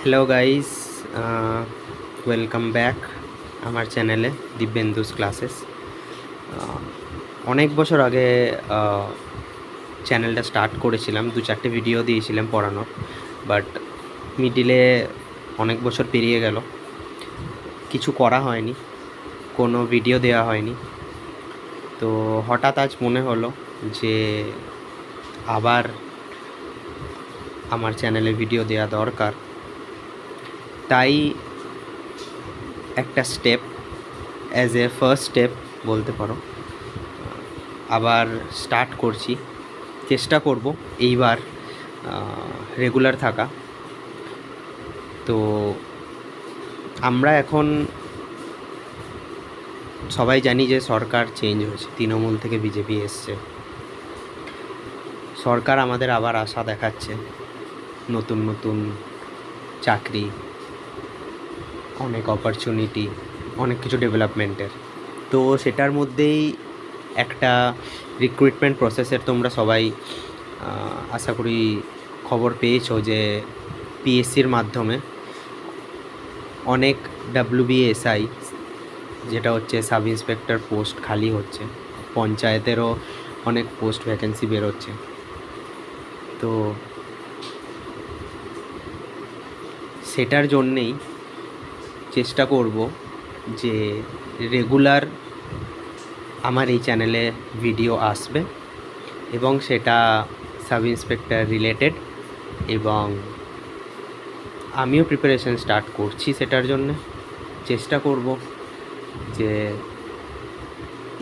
Hello guys, welcome back আমার চ্যানেলে দিব্যেন্দুস classes. অনেক বছর আগে চ্যানেলটা স্টার্ট করেছিলাম, 2-4টে ভিডিও দিয়েছিলাম পড়ানোর, বাট মিডিলে অনেক বছর পেরিয়ে গেল, কিছু করা হয়নি, কোনো ভিডিও দেওয়া হয়নি। তো হঠাৎ আজ মনে হলো যে আবার আমার চ্যানেলে ভিডিও দেওয়া দরকার, তাই একটা step, as a first step বলতে পারো, আবার স্টার্ট করছি। চেষ্টা করব এইবার রেগুলার থাকা। তো আমরা এখন সবাই জানি যে সরকার চেঞ্জ হয়েছে, তৃণমূল থেকে বিজেপি এসছে। সরকার আমাদের আবার আশা দেখাচ্ছে, নতুন নতুন চাকরি, অনেক অপরচুনিটি, অনেক কিছু ডেভেলপমেন্টের। তো সেটার মধ্যেই একটা রিক্রুটমেন্ট প্রসেসের তোমরা সবাই আশা করি খবর পেয়েছো যে পিএসসির মাধ্যমে অনেক ডাব্লিউবিএসআই, যেটা হচ্ছে সাব ইন্সপেক্টর পোস্ট খালি হচ্ছে, পঞ্চায়েতেরও অনেক পোস্ট ভ্যাকেন্সি বেরোচ্ছে। তো সেটার জন্যেই চেষ্টা করব যে রেগুলার আমার এই চ্যানেলে ভিডিও আসবে, এবং সেটা সাব ইন্সপেক্টর রিলেটেড, এবং আমিও প্রিপারেশন স্টার্ট করছি সেটার জন্য। চেষ্টা করব যে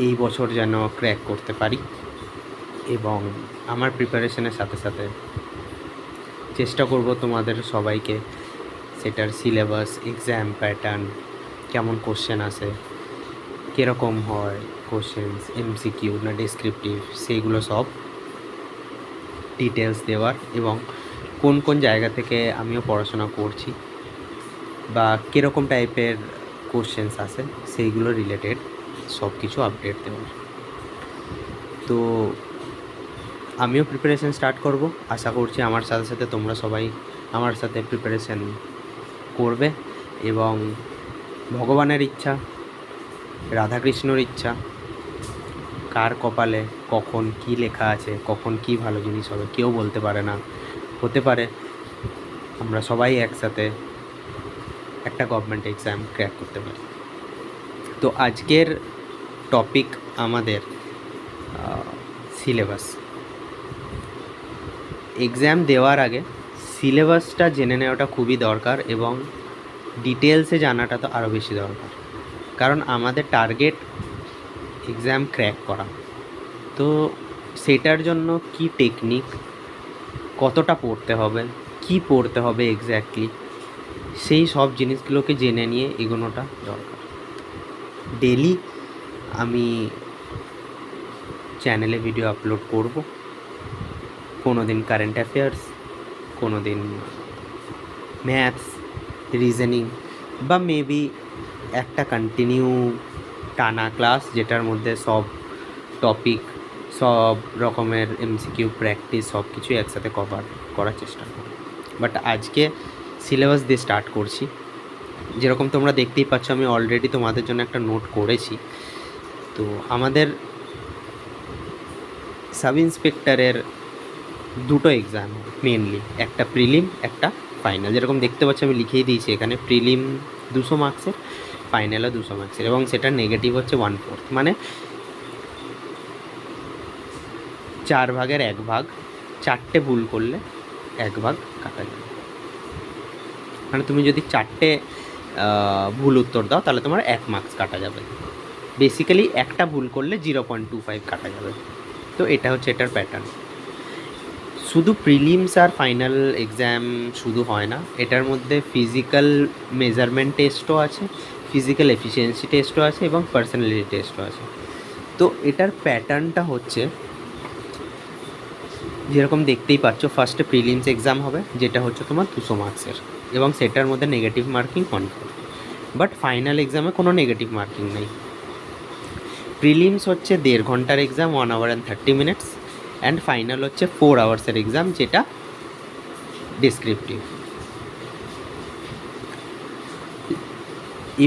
এই বছর যেন ক্র্যাক করতে পারি, এবং আমার প্রিপারেশনের সাথে সাথে চেষ্টা করব তোমাদের সবাইকে সেটার সিলেবাস, এক্সাম প্যাটার্ন, কেমন কোশ্চেন আসে, কীরকম হয় কোশ্চেন্স, এমসিকিউ না ডেসক্রিপটিভ, সেইগুলো সব ডিটেলস দেওয়ার, এবং কোন কোন জায়গা থেকে আমিও পড়াশোনা করছি বা কীরকম টাইপের কোশ্চেন্স আসে সেইগুলো রিলেটেড সব কিছু আপডেট দেওয়ার। তো আমিও প্রিপারেশান স্টার্ট করব, আশা করছি আমার সাথে সাথে তোমরা সবাই আমার সাথে প্রিপারেশান করবে, এবং ভগবানের ইচ্ছা, রাধাকৃষ্ণর ইচ্ছা, কার কপালে কখন কি লেখা আছে, কখন কি ভালো জিনিস হবে কেউ বলতে পারে না। হতে পারে আমরা সবাই একসাথে একটা গভর্নমেন্ট এক্সাম ক্র্যাক করতে পারি। তো আজকের টপিক আমাদের সিলেবাস। এক্সাম দেওয়ার আগে সিলেবাসটা জেনে নেওয়াটা খুবই দরকার, এবং ডিটেলসে জানাটা তো আরও বেশি দরকার, কারণ আমাদের টার্গেট এক্সাম ক্র্যাক করা। তো সেটার জন্য কি টেকনিক, কতটা পড়তে হবে, কি পড়তে হবে এক্স্যাক্টলি, সেই সব জিনিসগুলোকে জেনে নিয়ে এগোনোটা দরকার। ডেলি আমি চ্যানেলে ভিডিও আপলোড করব, কোনো দিন কারেন্ট অ্যাফেয়ার্স, কোনো দিন ম্যাথস, রিজনিং, বা মেবি একটা কন্টিনিউ টানা ক্লাস, যেটার মধ্যে সব টপিক, সব রকমের এমসিকিউ প্র্যাকটিস সব কিছুই একসাথে কভার করার চেষ্টা করব। বাট আজকে সিলেবাস দিয়ে স্টার্ট করছি। যেরকম তোমরা দেখতেই পাচ্ছ, আমি অলরেডি তোমাদের জন্য একটা নোট করেছি। তো আমাদের সাব ইন্সপেক্টরের দুটো এক্সাম মেনলি, একটা প্রিলিম, একটা ফাইনাল। যেরকম দেখতে পাচ্ছি আমি লিখেই দিয়েছি এখানে, প্রিলিম 200 মার্কসের, ফাইনালও 200 মার্কসের, এবং সেটা নেগেটিভ হচ্ছে 1/4, মানে 4 ভাগের 1 ভাগ। 4টে ভুল করলে 1 ভাগ কাটা যাবে, মানে তুমি যদি 4টে ভুল উত্তর দাও তাহলে তোমার 1 মার্কস কাটা যাবে। বেসিক্যালি একটা ভুল করলে 0.25 কাটা যাবে। তো এটা হচ্ছে এটার প্যাটার্ন। শুধু প্রিলিমস আর ফাইনাল এক্সাম শুধু হয় না, এটার মধ্যে ফিজিক্যাল মেজারমেন্ট টেস্টও আছে, ফিজিক্যাল এফিসিয়েন্সি টেস্টও আছে, এবং পার্সোনালিটি টেস্টও আছে। তো এটার প্যাটার্নটা হচ্ছে যেরকম দেখতেই পাচ্ছ, ফার্স্টে প্রিলিমস এক্সাম হবে, যেটা হচ্ছে তোমার 200 মার্কসের, এবং সেটার মধ্যে নেগেটিভ মার্কিং 1/4। বাট ফাইনাল এক্সামে কোনো নেগেটিভ মার্কিং নেই। প্রিলিমস হচ্ছে 1.5 ঘন্টার exam, 1 hour and 30 minutes, and final হচ্ছে 4 hours এক্সাম, যেটা ডেসক্রিপটিভ।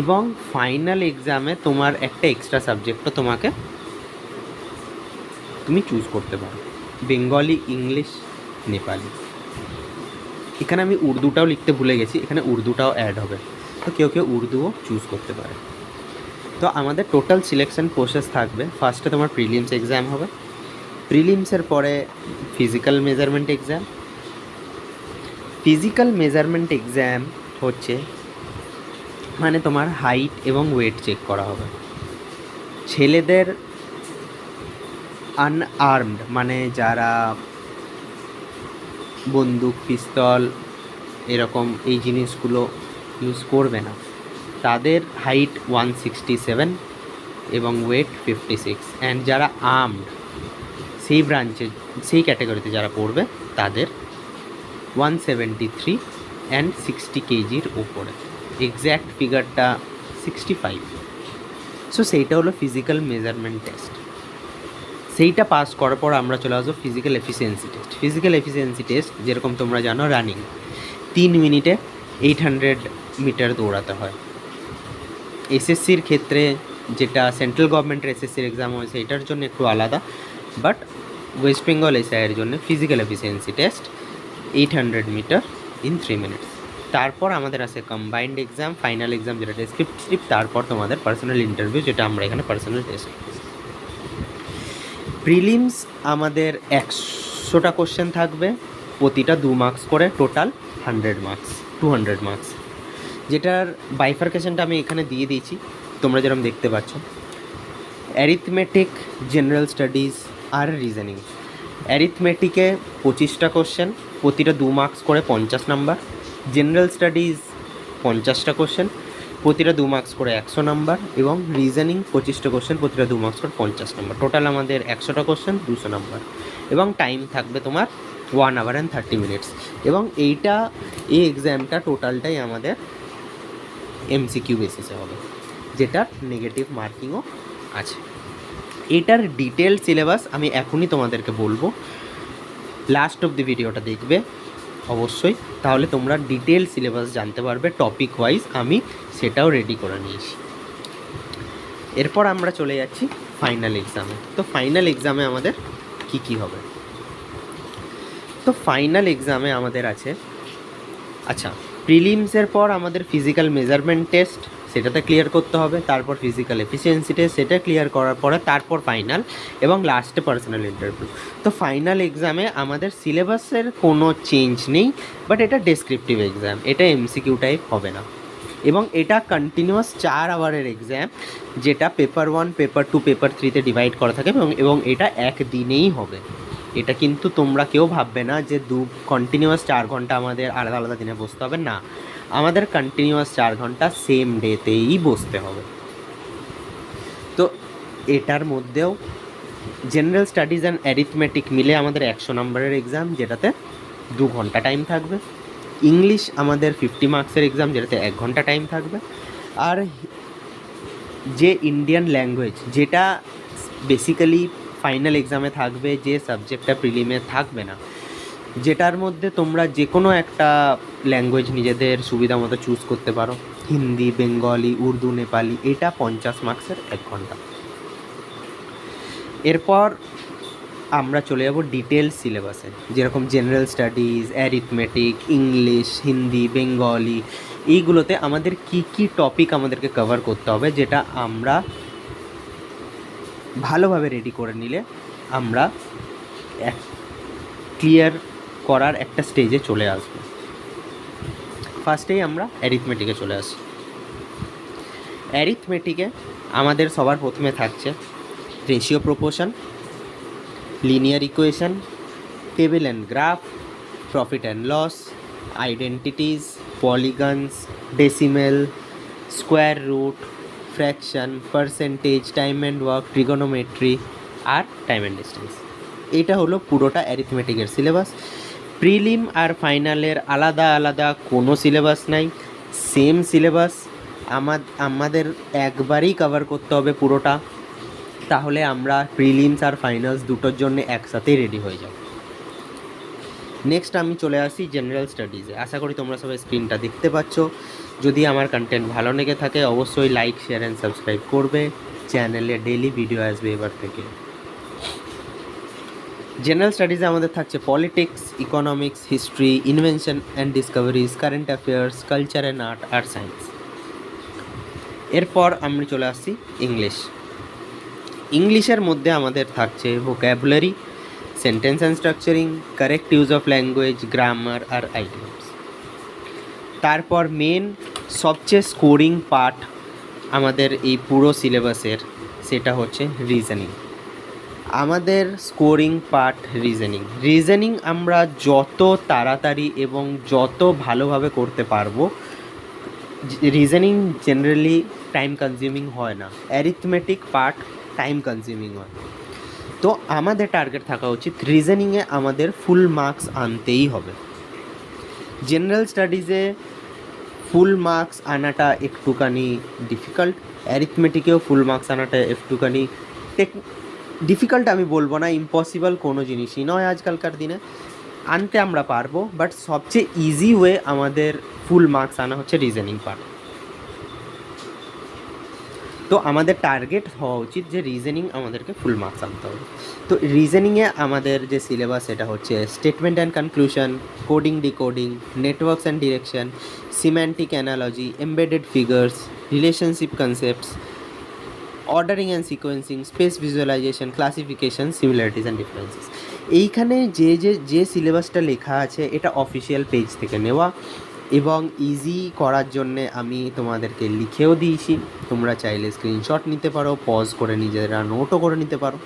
এবং ফাইনাল এক্সামে তোমার একটা এক্সট্রা সাবজেক্টও তুমি চুজ করতে পারো, বেঙ্গলি, ইংলিশ, নেপালি। এখানে আমি উর্দুটাও লিখতে ভুলে গেছি, এখানে উর্দুটাও অ্যাড হবে, তো কেউ কেউ উর্দুও চুজ করতে পারে। তো আমাদের টোটাল সিলেকশন প্রসেস থাকবে, ফার্স্টে তোমার প্রিলিমস এক্সাম হবে, প্রিলিমসের পরে physical measurement exam. Physical measurement exam হচ্ছে মানে তোমার হাইট এবং ওয়েট চেক করা হবে। ছেলেদের আনআর্মড মানে যারা বন্দুক, পিস্তল এরকম এই জিনিসগুলো ইউজ করবে না, তাদের হাইট 167 এবং ওয়েট 56, অ্যান্ড যারা আর্মড সেই ব্রাঞ্চে সেই ক্যাটাগরিতে যারা পড়বে তাদের 173 অ্যান্ড 60 কেজির ওপরে, এক্স্যাক্ট ফিগারটা 65। সো সেইটা হলো ফিজিক্যাল মেজারমেন্ট টেস্ট। সেইটা পাস করার পর আমরা চলে আসবো physical efficiency test. Physical efficiency test যেরকম তোমরা জানো, রানিং 3 মিনিটে 800 মিটার দৌড়াতে হয়। এসএসসির ক্ষেত্রে যেটা সেন্ট্রাল গভর্নমেন্টের এসএসসির এক্সাম হয়েছে এটার জন্য একটু আলাদা, বাট ওয়েস্ট বেঙ্গল এসআইয়ের জন্য physical efficiency test 800 metre in 3 minutes. তারপর আমাদের আছে কম্বাইন্ড এক্সাম, ফাইনাল এক্সাম যেটা ডেসক্রিপটিভ, তারপর তোমাদের পার্সোনাল ইন্টারভিউ যেটা আমরা এখানে পার্সোনাল টেস্ট। প্রিলিমস আমাদের 100টা কোশ্চেন থাকবে, প্রতিটা 2 মার্কস করে, টোটাল 100 মার্কস, 200 মার্কস। যেটার বাইফার্কেশনটা আমি এখানে দিয়ে দিয়েছি, তোমরা যেরকম দেখতে পাচ্ছ। অ্যারিথমেটিক, জেনারেল স্টাডিজ আর রিজনিং। অ্যারিথমেটিকে 25টা কোশ্চেন, প্রতিটা 2 মার্কস করে 50 নাম্বার। জেনারেল স্টাডিজ 50টা কোশ্চেন, প্রতিটা 2 মার্কস করে 100 নাম্বার। এবং রিজনিং 25টা কোশ্চেন, প্রতিটা 2 মার্কস করে 50 নাম্বার। টোটাল আমাদের 100টা কোশ্চেন, 200 নাম্বার। এবং টাইম থাকবে তোমার 1 hour and 30 minutes। এবং এই এক্সামটা টোটালটাই আমাদের এমসিকিউ বেসিসে হবে, যেটার নেগেটিভ মার্কিংও আছে। এটার ডিটেল সিলেবাস আমি এখনই তোমাদেরকে বলবো, লাস্ট অফ দি ভিডিওটা দেখবে অবশ্যই, তাহলে তোমরা ডিটেল সিলেবাস জানতে পারবে টপিক ওয়াইজ। আমি সেটাও রেডি করে নিয়েছি। এরপর আমরা চলে যাচ্ছি ফাইনাল এক্সামে। তো ফাইনাল এক্সামে আমাদের কি হবে? তো ফাইনাল এক্সামে আমাদের আছে, আচ্ছা, প্রিলিমসের পর আমাদের ফিজিক্যাল মেজারমেন্ট টেস্ট, সেটাতে ক্লিয়ার করতে হবে। তারপর ফিজিক্যাল এফিসিয়েন্সি টেস্ট, সেটা ক্লিয়ার করার পরে তারপর ফাইনাল, এবং লাস্টে পার্সোনাল ইন্টারভিউ। তো ফাইনাল এক্সামে আমাদের সিলেবাসের কোনো চেঞ্জ নেই, বাট এটা ডেসক্রিপটিভ এক্সাম, এটা এমসিকিউ টাইপ হবে না। এবং এটা কন্টিনিউয়াস 4 আওয়ারের এক্সাম, যেটা পেপার 1, পেপার 2, পেপার 3তে ডিভাইড করা থাকে, এবং এটা একদিনেই হবে। এটা কিন্তু তোমরা কেউ ভাববে না যে কন্টিনিউয়াস 4 ঘন্টা আমাদের আলাদা আলাদা দিনে বসতে হবে, না, আমাদের কন্টিনিউয়াস 4 ঘন্টা সেম ডেতেই বসতে হবে। তো এটার মধ্যেও জেনারেল স্টাডিজ অ্যান্ড অ্যারিথমেটিক মিলে আমাদের 100 নম্বরের এক্সাম, যেটাতে 2 ঘন্টা টাইম থাকবে। ইংলিশ আমাদের 50 মার্কসের এক্সাম, যেটাতে 1 ঘন্টা টাইম থাকবে। আর যে ইন্ডিয়ান ল্যাঙ্গুয়েজ, যেটা বেসিক্যালি ফাইনাল এক্সামে থাকবে, যে সাবজেক্টটা প্রিলিমে থাকবে না, যেটার মধ্যে তোমরা যে কোনো একটা ল্যাঙ্গুয়েজ নিজেদের সুবিধা মতো চুজ করতে পারো, হিন্দি, বেঙ্গলি, উর্দু, নেপালি, এটা 50 মার্কসের 1 ঘন্টা। এরপর আমরা চলে যাব ডিটেল সিলেবাসে, যেরকম general studies, arithmetic, English, Hindi, Bengali, এইগুলোতে আমাদের কি টপিক আমাদেরকে কভার করতে হবে, যেটা আমরা ভালোভাবে রেডি করে নিলে আমরা ক্লিয়ার করার একটা স্টেজে চলে আসবো। ফার্স্টেই আমরা অ্যারিথমেটিকে চলে আসি। অ্যারিথমেটিকে আমাদের সবার প্রথমে থাকছে ratio proportion, linear equation, table and graph, profit and loss, identities, polygons, decimal, square root, fraction, percentage, time and work, trigonometry আর টাইম অ্যান্ড ডিস্টেন্স। এটা হলো পুরোটা অ্যারিথমেটিকের সিলেবাস। প্রিলিম আর ফাইনালের আলাদা আলাদা কোনো সিলেবাস নাই, সেম সিলেবাস। আমাদের একবারই কভার করতে হবে পুরোটা, তাহলে আমরা প্রিলিমস আর ফাইনালস দুটোর জন্য একসাথেই রেডি হয়ে যাব। নেক্সট আমি চলে আসি জেনারেল স্টাডিজে। আশা করি তোমরা সবাই স্ক্রিনটা দেখতে পাচ্ছ। যদি আমার কন্টেন্ট ভালো লেগে থাকে অবশ্যই লাইক, শেয়ার অ্যান্ড সাবস্ক্রাইব করবে। চ্যানেলে ডেলি ভিডিও আসবে এবার থেকে। জেনারেল স্টাডিজে আমাদের থাকছে politics, economics, history, invention and discoveries, current affairs, culture and art আর সায়েন্স। এরপর আমি চলে আসছি ইংলিশ। ইংলিশের মধ্যে আমাদের থাকছে vocabulary, sentence and structuring, correct use of language, grammar আর আইডিয়মস। তারপর মেন সবচেয়ে স্কোরিং পার্ট আমাদের এই পুরো সিলেবাসের, সেটা হচ্ছে রিজনিং। আমাদের স্কোরিং পার্ট রিজনিং আমরা যত তাড়াতাড়ি এবং যত ভালোভাবে করতে পারবো। রিজনিং জেনারেলি টাইম কনজিউমিং হয় না, অ্যারিথমেটিক পার্ট টাইম কনজিউমিং হয়। তো আমাদের টার্গেট থাকা উচিত রিজনিংয়ে আমাদের ফুল মার্কস আনতেই হবে। জেনারেল স্টাডিজে ফুল মার্কস আনাটা একটুখানি ডিফিকাল্ট, অ্যারিথমেটিকেও ফুল মার্কস আনাটা একটুখানি ডিফিকাল্ট আমি বলবো না, ইম্পসিবল কোনো জিনিসই নয় আজকালকার দিনে, আনতে আমরা পারবো। বাট সবচেয়ে ইজি ওয়ে আমাদের ফুল মার্কস আনা হচ্ছে রিজনিং পার্ট। তো আমাদের টার্গেট হওয়া উচিত যে রিজনিং আমাদেরকে ফুল মার্কস আনতে হবে। তো রিজনিংয়ে আমাদের যে সিলেবাস সেটা হচ্ছে statement and conclusion, coding decoding, networks and direction, semantic analogy, embedded figures, relationship concepts, ordering and sequencing, space visualization, classification, similarities and differences. এইখানে যে সিলেবাসটা লেখা আছে এটা অফিসিয়াল পেজ থেকে নেওয়া, এবং ইজি করার জন্যে আমি তোমাদেরকে লিখেও দিয়েছি। তোমরা চাইলে স্ক্রিনশট নিতে পারো, পজ করে নিজেরা নোটও করে নিতে পারো।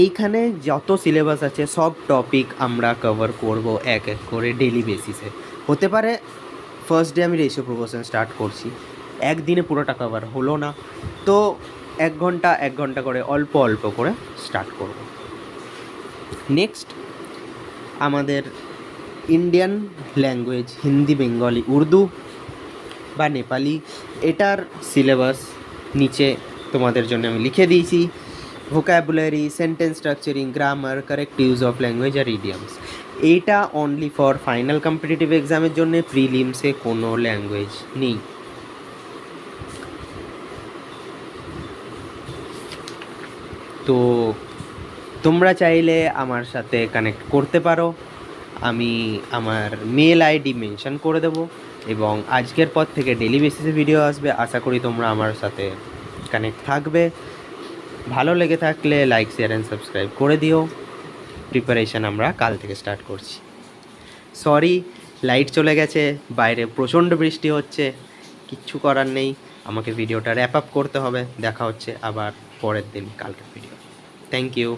এইখানে যত সিলেবাস আছে সব টপিক আমরা কভার করব এক এক করে ডেলি বেসিসে। হতে পারে ফার্স্ট ডে আমি রেশিও প্রপোর্শন স্টার্ট করছি, একদিনে পুরোটা কভার হলো না, তো এক ঘন্টা করে অল্প অল্প করে স্টার্ট করব। নেক্সট আমাদের Indian language, Hindi, Bengali, Urdu বা নেপালি, এটার সিলেবাস নিচে তোমাদের জন্য আমি লিখে দিয়েছি। Vocabulary, sentence structuring, grammar, correct use of language আর ইডিয়ামস। এইটা অনলি ফর ফাইনাল কম্পিটিটিভ এক্সামের জন্য, প্রিলিমসে কোনো ল্যাঙ্গুয়েজ নেই। তো তোমরা চাইলে আমার সাথে কানেক্ট করতে পারো, আমি আমার মেল আইডি মেনশন করে দেবো, এবং আজকের পর থেকে ডেলি বেসিসে ভিডিও আসবে। আশা করি তোমরা আমার সাথে কানেক্ট থাকবে। ভালো লেগে থাকলে লাইক, শেয়ার অ্যান্ড সাবস্ক্রাইব করে দিও। প্রিপারেশান আমরা কাল থেকে স্টার্ট করছি। সরি, লাইট চলে গেছে, বাইরে প্রচণ্ড বৃষ্টি হচ্ছে, কিচ্ছু করার নেই, আমাকে ভিডিওটা র্যাপ আপ করতে হবে। দেখা হচ্ছে আবার পরের দিন কালকের ভিডিও। Thank you.